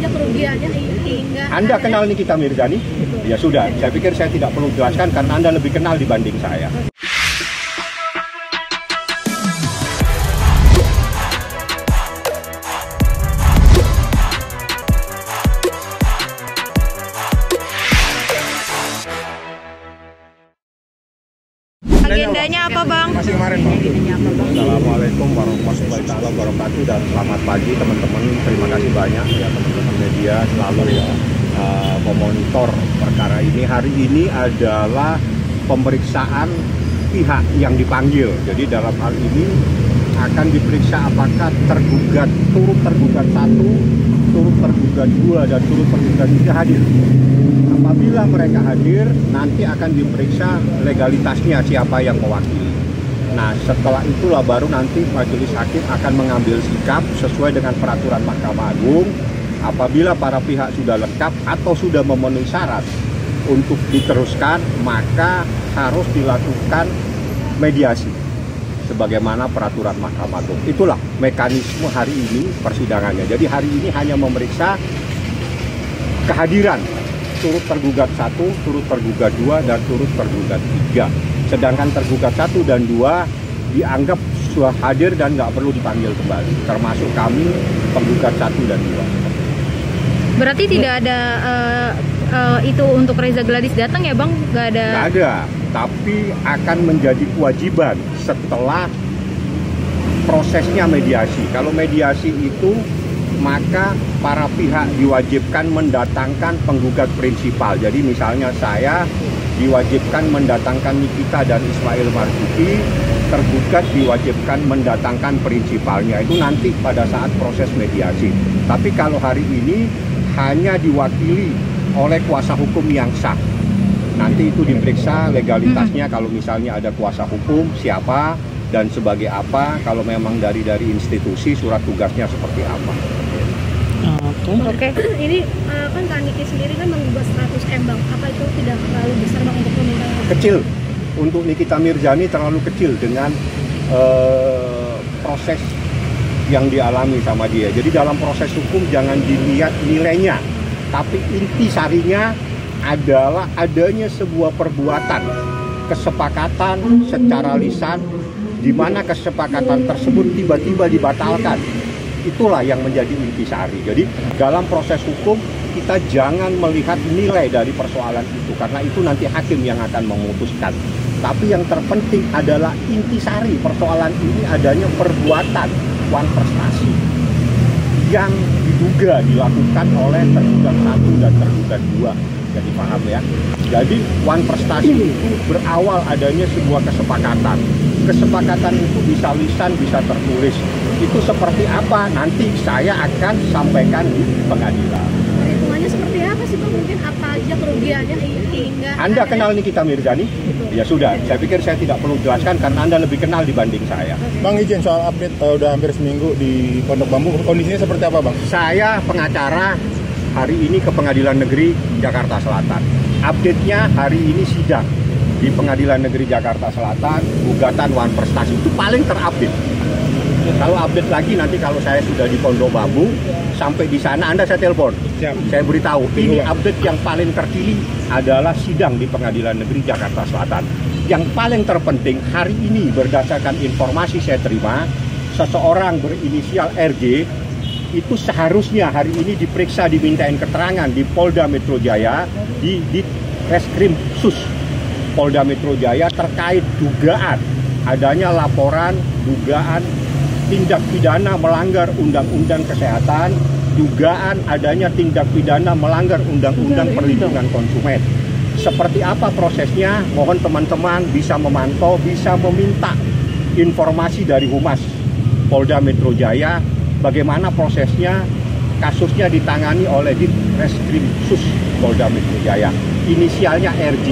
aja kerugiannya hingga... Anda kenal Nikita Mirzani? Ya sudah, saya pikir saya tidak perlu jelaskan karena Anda lebih kenal dibanding saya. Agendanya apa, Bang? Masih kemarin, Bang. Assalamualaikum warahmatullahi wabarakatuh dan selamat pagi teman-teman. Terima kasih banyak ya teman-teman media selalu ya memonitor perkara ini. Hari ini adalah pemeriksaan pihak yang dipanggil. Jadi dalam hal ini akan diperiksa apakah tergugat, turut tergugat 1, turut tergugat 2, dan turut tergugat 3 hadir. Apabila mereka hadir, nanti akan diperiksa legalitasnya siapa yang mewakili. Nah, setelah itulah baru nanti majelis hakim akan mengambil sikap sesuai dengan peraturan Mahkamah Agung. Apabila para pihak sudah lengkap atau sudah memenuhi syarat untuk diteruskan, maka harus dilakukan mediasi sebagaimana peraturan Mahkamah Agung. Itulah mekanisme hari ini persidangannya. Jadi hari ini hanya memeriksa kehadiran turut tergugat 1, turut tergugat 2, dan turut tergugat 3. Sedangkan tergugat 1 dan 2 dianggap sudah hadir dan nggak perlu dipanggil kembali. Termasuk kami penggugat 1 dan 2. Berarti tidak ada itu untuk Reza Gladys datang ya, Bang? Nggak ada? Nggak ada, tapi akan menjadi kewajiban setelah prosesnya mediasi. Kalau mediasi itu maka para pihak diwajibkan mendatangkan penggugat prinsipal. Jadi misalnya saya diwajibkan mendatangkan Nikita dan Ismail Marzuki, tergugat diwajibkan mendatangkan prinsipalnya. Itu nanti pada saat proses mediasi. Tapi kalau hari ini hanya diwakili oleh kuasa hukum yang sah. Nanti itu diperiksa legalitasnya, kalau misalnya ada kuasa hukum siapa dan sebagai apa, kalau memang dari institusi surat tugasnya seperti apa. Oke. Ini kan Kak Niki sendiri kan menggugat 100 M, Bang. Apa itu tidak terlalu besar, Bang, untuk meminta? Kecil. Untuk Nikita Mirzani terlalu kecil dengan proses yang dialami sama dia. Jadi dalam proses hukum jangan dilihat nilainya, tapi inti sarinya adalah adanya sebuah perbuatan, kesepakatan secara lisan, di mana kesepakatan tersebut tiba-tiba dibatalkan. Itulah yang menjadi intisari. Jadi dalam proses hukum kita jangan melihat nilai dari persoalan itu, karena itu nanti hakim yang akan memutuskan. Tapi yang terpenting adalah intisari persoalan ini adanya perbuatan wan prestasi yang diduga dilakukan oleh tergugat 1 dan tergugat 2. Jadi paham ya. Jadi wan prestasi itu berawal adanya sebuah kesepakatan. Kesepakatan itu bisa lisan, bisa tertulis. Itu seperti apa? Nanti saya akan sampaikan di pengadilan. Perhitungannya seperti apa sih, Bang? Mungkin apa aja kerugiannya hingga... Anda kenal Nikita Mirzani? Ya sudah, saya pikir saya tidak perlu jelaskan karena Anda lebih kenal dibanding saya. Bang, izin soal update, udah hampir seminggu di Pondok Bambu, kondisinya seperti apa, Bang? Saya pengacara hari ini ke Pengadilan Negeri Jakarta Selatan. Update-nya hari ini sidang di Pengadilan Negeri Jakarta Selatan, gugatan wan prestasi itu paling terupdate. Kalau update lagi nanti kalau saya sudah di Pondok Bambu, sampai di sana Anda saya telepon. Saya beritahu, ini update yang paling terkini adalah sidang di Pengadilan Negeri Jakarta Selatan. Yang paling terpenting hari ini berdasarkan informasi saya terima, seseorang berinisial RG itu seharusnya hari ini diperiksa, dimintain keterangan di Polda Metro Jaya, di Reskrim Sus Polda Metro Jaya terkait dugaan adanya laporan dugaan tindak pidana melanggar Undang-Undang Kesehatan, dugaan adanya tindak pidana melanggar Undang-Undang Perlindungan Konsumen. Seperti apa prosesnya? Mohon teman-teman bisa memantau, bisa meminta informasi dari Humas Polda Metro Jaya, bagaimana prosesnya. Kasusnya ditangani oleh Ditreskrim Sus Polda Metro Jaya, inisialnya RJ.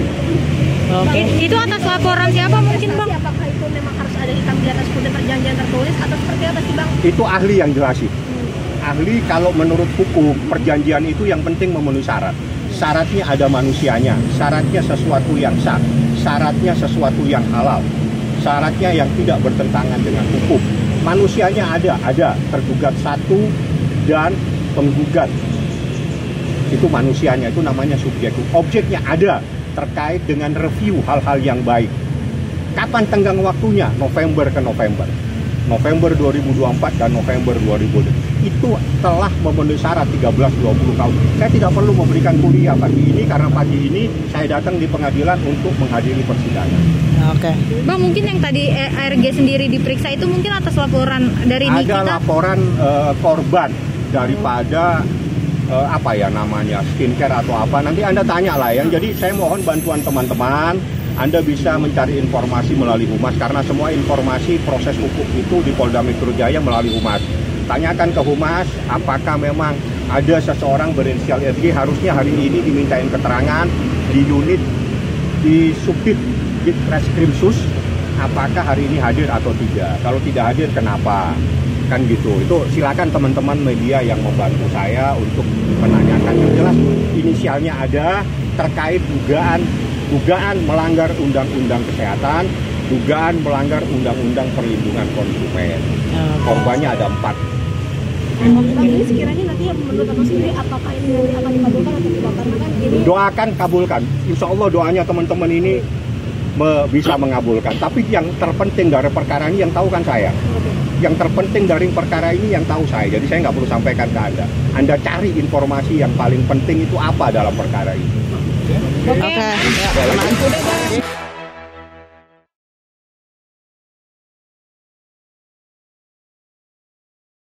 Itu atas laporan siapa mungkin, Bang? Apakah itu memang harus ada hitam di atas putih perjanjian tertulis atau seperti apa sih, Bang? Itu ahli yang jelasin. Ahli kalau menurut hukum perjanjian itu yang penting memenuhi syarat. Syaratnya ada manusianya, syaratnya sesuatu yang sah, syaratnya sesuatu yang halal, syaratnya yang tidak bertentangan dengan hukum. Manusianya ada tergugat 1 dan penggugat Itu manusianya, itu namanya subjek. Objeknya ada terkait dengan review hal-hal yang baik. Kapan tenggang waktunya? November ke November. November 2024 dan November 2020. Itu telah memenuhi syarat 13-20 tahun. Saya tidak perlu memberikan kuliah pagi ini karena pagi ini saya datang di pengadilan untuk menghadiri persidangan. Oke. Bang, mungkin yang tadi ARG sendiri diperiksa itu mungkin atas laporan dari Nikita? Ada laporan korban daripada apa ya namanya, skincare atau apa. Nanti Anda tanya lah ya. Jadi saya mohon bantuan teman-teman. Anda bisa mencari informasi melalui Humas karena semua informasi proses hukum itu di Polda Metro Jaya melalui Humas. Tanyakan ke Humas apakah memang ada seseorang berinisial FG harusnya hari ini dimintain keterangan di unit di Subdit Reskrimsus, apakah hari ini hadir atau tidak. Kalau tidak hadir kenapa? Kan gitu. Itu silakan teman-teman media yang membantu saya untuk menanyakan. Yang jelas inisialnya ada terkait dugaan melanggar undang-undang kesehatan, dugaan melanggar undang-undang perlindungan konsumen. Korbannya ada 4. Bang, ini sekiranya nanti menurut Abang sendiri apakah ini akan dikabulkan atau tidak? Karena kan ini Doakan kabulkan. Insya Allah doanya teman-teman ini bisa mengabulkan. Tapi yang terpenting dari perkara ini yang tahu kan saya. Yang terpenting dari perkara ini yang tahu saya. Jadi saya nggak perlu sampaikan ke Anda. Anda cari informasi yang paling penting itu apa dalam perkara ini. Oke. Ya,